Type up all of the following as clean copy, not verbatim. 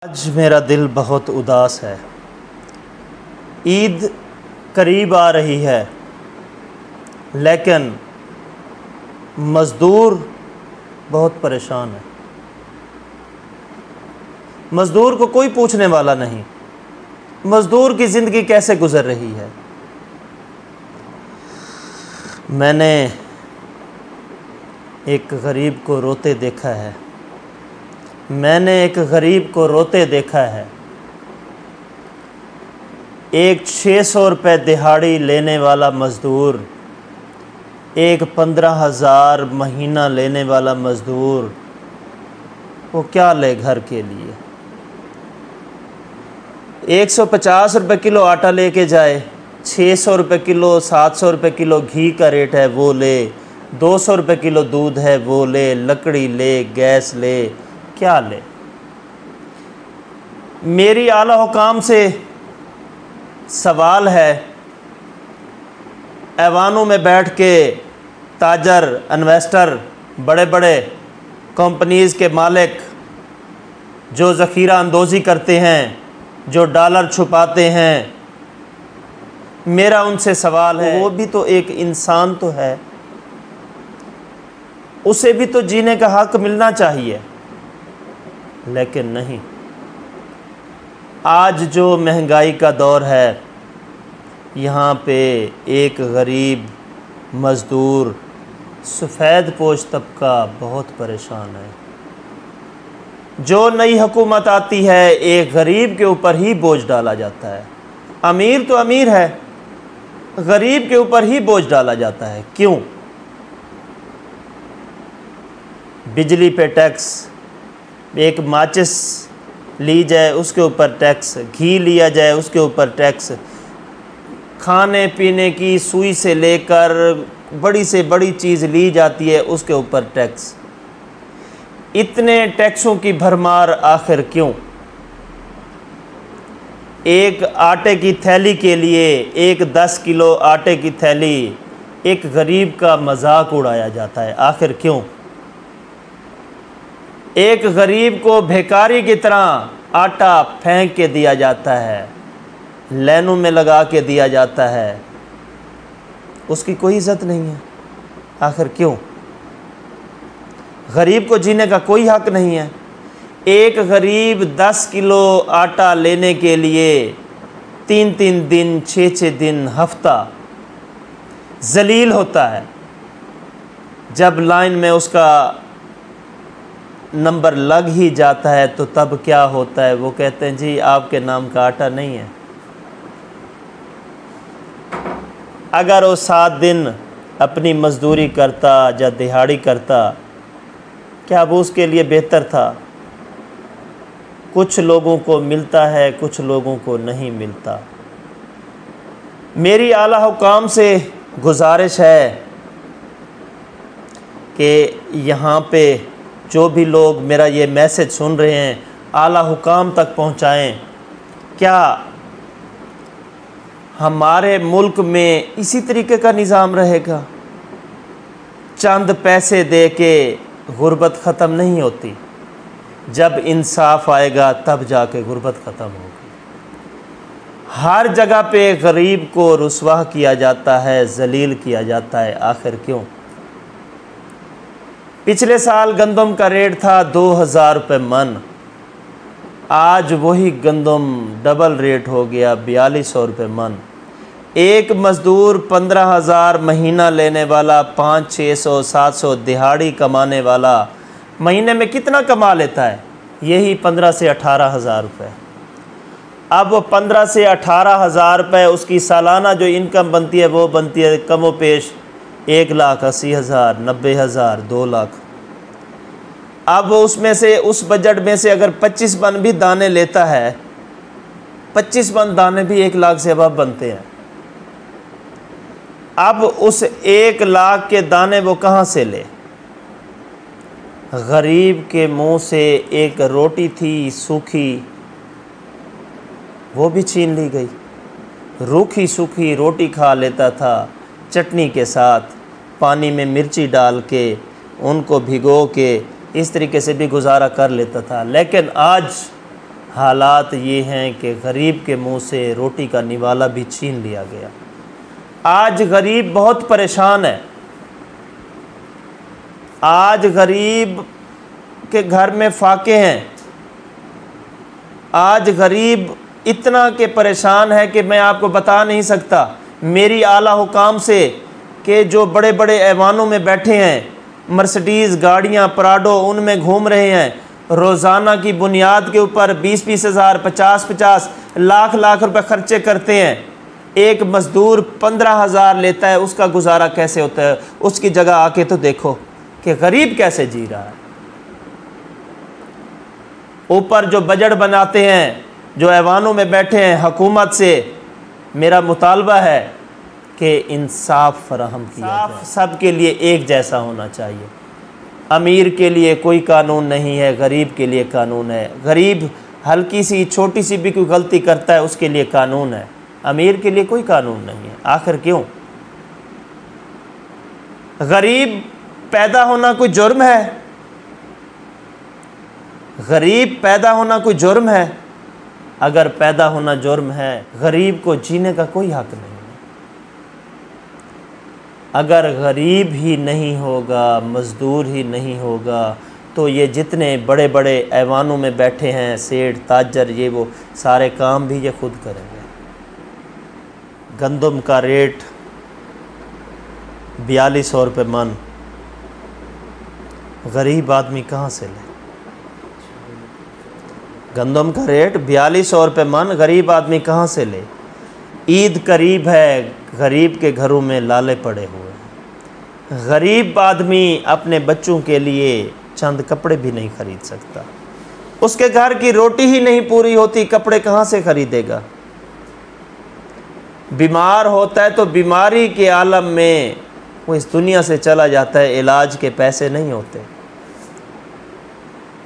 आज मेरा दिल बहुत उदास है। ईद करीब आ रही है, लेकिन मज़दूर बहुत परेशान है। मज़दूर को कोई पूछने वाला नहीं, मज़दूर की ज़िंदगी कैसे गुज़र रही है। मैंने एक गरीब को रोते देखा है, मैंने एक गरीब को रोते देखा है। एक 600 रुपये दिहाड़ी लेने वाला मज़दूर, एक 15,000 महीना लेने वाला मज़दूर, वो क्या ले घर के लिए। 150 रुपये किलो आटा लेके जाए, 600 रुपये किलो, 700 रुपये किलो घी का रेट है वो ले, 200 रुपये किलो दूध है वो ले, लकड़ी ले, गैस ले, क्या ले। मेरी आला हुकाम से सवाल है, ऐवानों में बैठ के ताजर, इन्वेस्टर, बड़े बड़े कंपनीज़ के मालिक जो ज़ख़ीरा अंदोज़ी करते हैं, जो डॉलर छुपाते हैं, मेरा उनसे सवाल है, वो भी तो एक इंसान तो है, उसे भी तो जीने का हक़ मिलना चाहिए। लेकिन नहीं, आज जो महंगाई का दौर है, यहाँ पे एक गरीब मज़दूर, सफ़ेद पोश तबका बहुत परेशान है। जो नई हुकूमत आती है, एक गरीब के ऊपर ही बोझ डाला जाता है। अमीर तो अमीर है, गरीब के ऊपर ही बोझ डाला जाता है। क्यों? बिजली पे टैक्स, एक माचिस ली जाए उसके ऊपर टैक्स, घी लिया जाए उसके ऊपर टैक्स, खाने पीने की सुई से लेकर बड़ी से बड़ी चीज़ ली जाती है उसके ऊपर टैक्स। इतने टैक्सों की भरमार आखिर क्यों? एक आटे की थैली के लिए, एक 10 किलो आटे की थैली, एक गरीब का मजाक उड़ाया जाता है। आखिर क्यों? एक गरीब को भिखारी की तरह आटा फेंक के दिया जाता है, लाइनों में लगा के दिया जाता है, उसकी कोई इज़्ज़त नहीं है। आखिर क्यों? गरीब को जीने का कोई हक़ नहीं है। एक गरीब 10 किलो आटा लेने के लिए 3-3 दिन, 6-6 दिन, हफ्ता ज़लील होता है। जब लाइन में उसका नंबर लग ही जाता है तो तब क्या होता है, वो कहते हैं जी आपके नाम का आटा नहीं है। अगर वो 7 दिन अपनी मज़दूरी करता या दिहाड़ी करता, क्या वो उसके लिए बेहतर था? कुछ लोगों को मिलता है, कुछ लोगों को नहीं मिलता। मेरी आला हुकाम से गुजारिश है कि यहाँ पे जो भी लोग मेरा ये मैसेज सुन रहे हैं, आला हुकाम तक पहुँचाएँ। क्या हमारे मुल्क में इसी तरीके का निज़ाम रहेगा? चंद पैसे दे के गुर्बत ख़त्म नहीं होती। जब इंसाफ आएगा तब जाके गुर्बत ख़त्म होगी। हर जगह पे गरीब को रुसवा किया जाता है, जलील किया जाता है। आखिर क्यों? पिछले साल गंदम का रेट था 2000 रुपये मन, आज वही गंदम डबल रेट हो गया 4200 रुपये मन। एक मज़दूर 15,000 महीना लेने वाला, 500, 600, 700 दिहाड़ी कमाने वाला महीने में कितना कमा लेता है? यही 15 से 18,000 रुपये। अब वो 15 से 18,000 रुपये उसकी सालाना जो इनकम बनती है वो बनती है कमो पेश 1,80,000, 90,000, 2 लाख। अब वो उसमें से, उस बजट में से अगर 25 मन भी दाने लेता है, 25 मन दाने भी 1 लाख से अबव बनते हैं। अब उस 1 लाख के दाने वो कहाँ से ले? गरीब के मुंह से एक रोटी थी सूखी, वो भी छीन ली गई। रूखी सूखी रोटी खा लेता था चटनी के साथ, पानी में मिर्ची डाल के, उनको भिगो के, इस तरीके से भी गुजारा कर लेता था। लेकिन आज हालात ये हैं कि गरीब के मुंह से रोटी का निवाला भी छीन लिया गया। आज गरीब बहुत परेशान है। आज गरीब के घर में फाके हैं। आज गरीब इतना के परेशान है कि मैं आपको बता नहीं सकता। मेरी आला हुकाम से कि जो बड़े बड़े ऐवानों में बैठे हैं, मर्सिडीज़ गाड़ियां प्राडो उनमें घूम रहे हैं, रोज़ाना की बुनियाद के ऊपर 20-20 हज़ार 50-50 लाख रुपए खर्चे करते हैं। एक मज़दूर 15,000 लेता है, उसका गुजारा कैसे होता है? उसकी जगह आके तो देखो कि गरीब कैसे जी रहा है। ऊपर जो बजट बनाते हैं, जो ऐवानों में बैठे हैं, हुकूमत से मेरा मुतालबा है कि इंसाफ फराहम किया जाए। सब के लिए एक जैसा होना चाहिए। अमीर के लिए कोई कानून नहीं है, गरीब के लिए कानून है। गरीब हल्की सी छोटी सी भी कोई गलती करता है उसके लिए कानून है, अमीर के लिए कोई कानून नहीं है। आखिर क्यों? गरीब पैदा होना कोई जुर्म है? गरीब पैदा होना कोई जुर्म है? अगर पैदा होना जुर्म है, गरीब को जीने का कोई हक नहीं है। अगर गरीब ही नहीं होगा, मज़दूर ही नहीं होगा, तो ये जितने बड़े बड़े ऐवानों में बैठे हैं, सेठ ताजर, ये वो सारे काम भी ये खुद करेंगे। गंदम का रेट 4200 रुपये मन, गरीब आदमी कहाँ से ले? गंदम का रेट 4200 रुपये मन, गरीब आदमी कहाँ से ले? ईद करीब है, गरीब के घरों में लाले पड़े हुए हैं। गरीब आदमी अपने बच्चों के लिए चंद कपड़े भी नहीं खरीद सकता। उसके घर की रोटी ही नहीं पूरी होती, कपड़े कहाँ से खरीदेगा? बीमार होता है तो बीमारी के आलम में वो इस दुनिया से चला जाता है, इलाज के पैसे नहीं होते।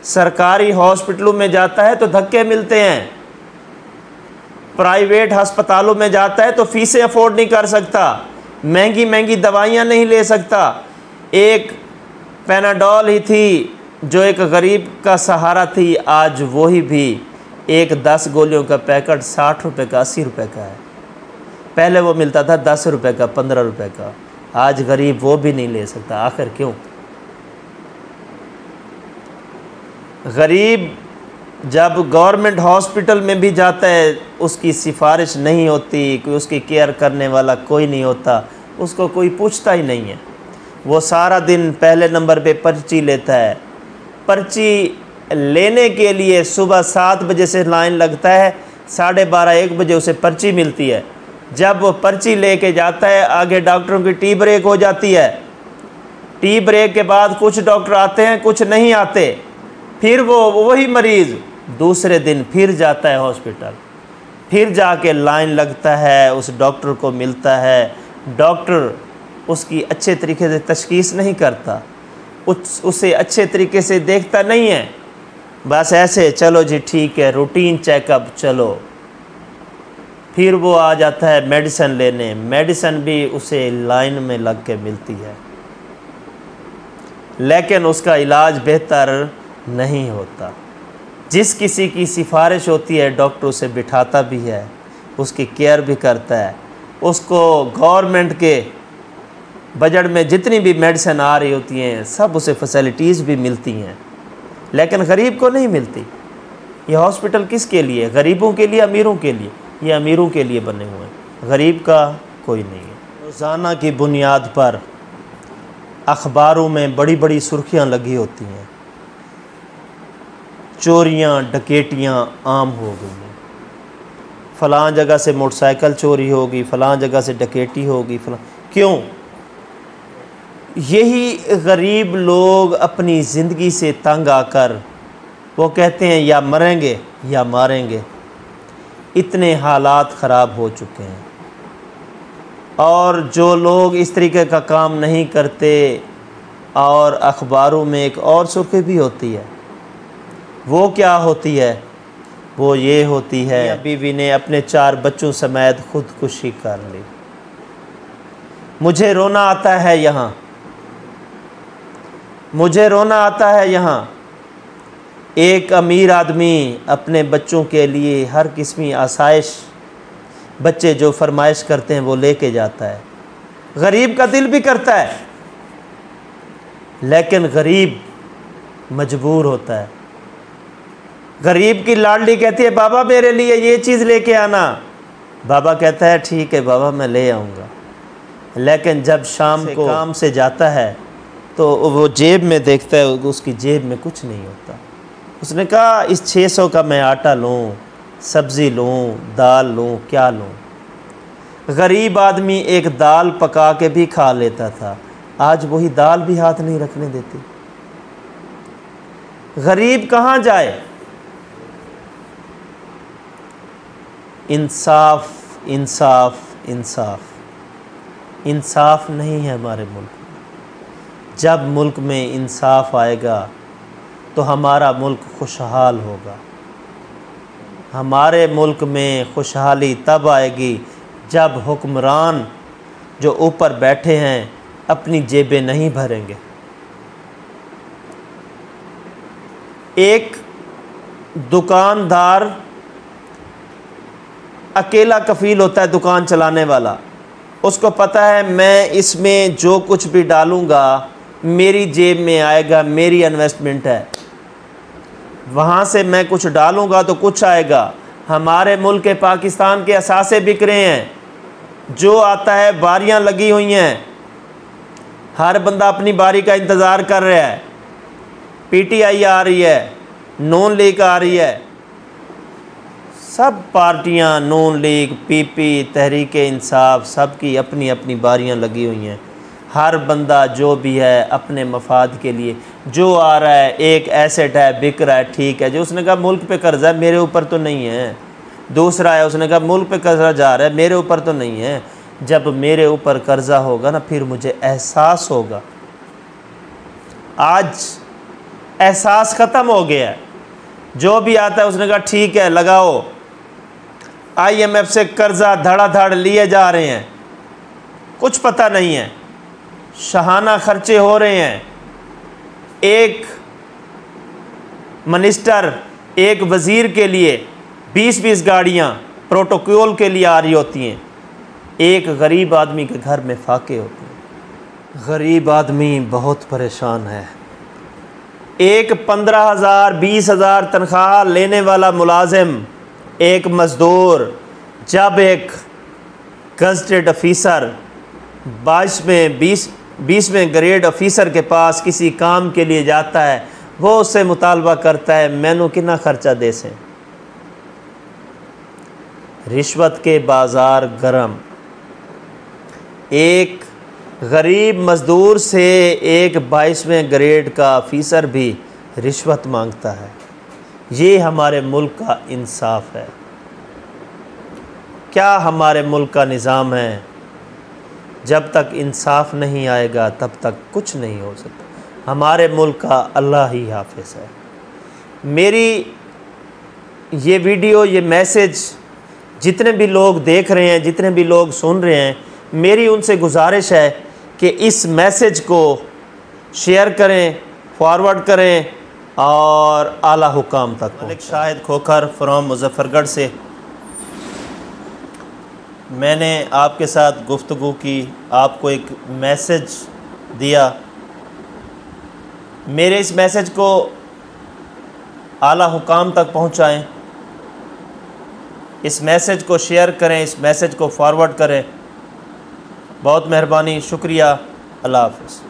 सरकारी हॉस्पिटलों में जाता है तो धक्के मिलते हैं, प्राइवेट अस्पतालों में जाता है तो फीसें अफोर्ड नहीं कर सकता, महंगी महंगी दवाइयाँ नहीं ले सकता। एक पैनाडोल ही थी जो एक गरीब का सहारा थी, आज वही भी एक 10 गोलियों का पैकेट 60 रुपये का 80 रुपये का है। पहले वो मिलता था 10 रुपये का 15 रुपये का, आज गरीब वो भी नहीं ले सकता। आखिर क्यों? गरीब जब गवर्नमेंट हॉस्पिटल में भी जाता है उसकी सिफारिश नहीं होती, कोई उसकी केयर करने वाला कोई नहीं होता, उसको कोई पूछता ही नहीं है। वो सारा दिन पहले नंबर पे पर्ची लेता है। पर्ची लेने के लिए सुबह 7 बजे से लाइन लगता है, 12:30-1 बजे उसे पर्ची मिलती है। जब वो पर्ची लेके जाता है, आगे डॉक्टरों की टी ब्रेक हो जाती है। टी ब्रेक के बाद कुछ डॉक्टर आते हैं, कुछ नहीं आते। फिर वो वही मरीज़ दूसरे दिन फिर जाता है हॉस्पिटल, फिर जाके लाइन लगता है, उस डॉक्टर को मिलता है। डॉक्टर उसकी अच्छे तरीके से तशख़ीस नहीं करता, उसे अच्छे तरीके से देखता नहीं है, बस ऐसे चलो जी ठीक है, रूटीन चेकअप चलो। फिर वो आ जाता है मेडिसिन लेने, मेडिसिन भी उसे लाइन में लग के मिलती है, लेकिन उसका इलाज बेहतर नहीं होता। जिस किसी की सिफारिश होती है डॉक्टर उसे बिठाता भी है, उसकी केयर भी करता है, उसको गवर्नमेंट के बजट में जितनी भी मेडिसिन आ रही होती हैं सब उसे फैसिलिटीज़ भी मिलती हैं, लेकिन गरीब को नहीं मिलती। ये हॉस्पिटल किसके लिए? गरीबों के लिए, अमीरों के लिए? ये अमीरों के लिए बने हुए हैं, गरीब का कोई नहीं है। रोज़ाना की बुनियाद पर अखबारों में बड़ी बड़ी सुर्खियाँ लगी होती हैं, चोरियां डकैतियां आम हो गई हैं। फ़लाँ जगह से मोटरसाइकिल चोरी होगी, फ़लाँ जगह से डकैती होगी, फ़लाँ। क्यों? यही गरीब लोग अपनी ज़िंदगी से तंग आकर वो कहते हैं या मरेंगे या मारेंगे। इतने हालात ख़राब हो चुके हैं। और जो लोग इस तरीके का काम नहीं करते, और अखबारों में एक और सुर्खी भी होती है, वो क्या होती है? वो ये होती है बीवी ने अपने 4 बच्चों समेत खुदकुशी कर ली। मुझे रोना आता है यहाँ, मुझे रोना आता है यहाँ। एक अमीर आदमी अपने बच्चों के लिए हर किस्मी आसाइश, बच्चे जो फरमाइश करते हैं वो लेके जाता है। गरीब का दिल भी करता है, लेकिन गरीब मजबूर होता है। गरीब की लाडली कहती है बाबा मेरे लिए ये चीज़ लेके आना। बाबा कहता है ठीक है बाबा मैं ले आऊँगा। लेकिन जब शाम को काम से जाता है तो वो जेब में देखता है, उसकी जेब में कुछ नहीं होता। उसने कहा इस 600 का मैं आटा लूँ, सब्ज़ी लूँ, दाल लूँ, क्या लूँ। गरीब आदमी एक दाल पका के भी खा लेता था, आज वही दाल भी हाथ नहीं रखने देती। गरीब कहाँ जाए। इंसाफ इंसाफ इंसाफ इंसाफ नहीं है हमारे मुल्क में। जब मुल्क में इंसाफ आएगा तो हमारा मुल्क खुशहाल होगा। हमारे मुल्क में खुशहाली तब आएगी जब हुक्मरान जो ऊपर बैठे हैं अपनी जेबें नहीं भरेंगे। एक दुकानदार अकेला कफील होता है, दुकान चलाने वाला। उसको पता है मैं इसमें जो कुछ भी डालूँगा मेरी जेब में आएगा, मेरी इन्वेस्टमेंट है, वहाँ से मैं कुछ डालूँगा तो कुछ आएगा। हमारे मुल्क के पाकिस्तान के असासे बिक रहे हैं, जो आता है बारियां लगी हुई हैं, हर बंदा अपनी बारी का इंतज़ार कर रहा है। पीटीआई आ रही है, नून लीग आ रही है, सब पार्टियां, नून लीग, पीपी, तहरीक इंसाफ, सब की अपनी अपनी बारियां लगी हुई हैं। हर बंदा जो भी है अपने मफाद के लिए, जो आ रहा है एक एसेट है बिक रहा है, ठीक है। जो उसने कहा मुल्क पे कर्जा है मेरे ऊपर तो नहीं है। दूसरा है उसने कहा मुल्क पे कर्जा जा रहा है मेरे ऊपर तो नहीं है। जब मेरे ऊपर कर्जा होगा ना फिर मुझे एहसास होगा। आज एहसास ख़त्म हो गया है। जो भी आता है उसने कहा ठीक है लगाओ। IMF से कर्जा धड़ाधड़ लिए जा रहे हैं, कुछ पता नहीं है, शाहाना खर्चे हो रहे हैं। एक मिनिस्टर, एक वज़ीर के लिए 20-20 गाड़ियाँ प्रोटोकॉल के लिए आ रही होती हैं। एक गरीब आदमी के घर में फाके होते हैं। गरीब आदमी बहुत परेशान है। एक 15,000 20,000 तनख्वाह लेने वाला मुलाजिम, एक मज़दूर, जब एक गज़टेड ऑफिसर 20वें ग्रेड ऑफिसर के पास किसी काम के लिए जाता है, वो उससे मुतालबा करता है मैनू कितना खर्चा दे से। रिश्वत के बाज़ार गरम। एक गरीब मज़दूर से एक 22वें ग्रेड का ऑफिसर भी रिश्वत मांगता है। ये हमारे मुल्क का इंसाफ है। क्या हमारे मुल्क का निज़ाम है। जब तक इंसाफ नहीं आएगा तब तक कुछ नहीं हो सकता। हमारे मुल्क का अल्लाह ही हाफिज़ है। मेरी ये वीडियो, ये मैसेज जितने भी लोग देख रहे हैं, जितने भी लोग सुन रहे हैं, मेरी उनसे गुजारिश है कि इस मैसेज को शेयर करें, फॉरवर्ड करें और आला हुकाम तक। मलिक शाहिद खोखर फ्रॉम मुजफ्फरगढ़ से मैंने आपके साथ गुफ्तगू की, आपको एक मैसेज दिया। मेरे इस मैसेज को आला हुकाम तक पहुंचाएं, इस मैसेज को शेयर करें, इस मैसेज को फॉरवर्ड करें। बहुत मेहरबानी, शुक्रिया। अल्लाह हाफ़िज़।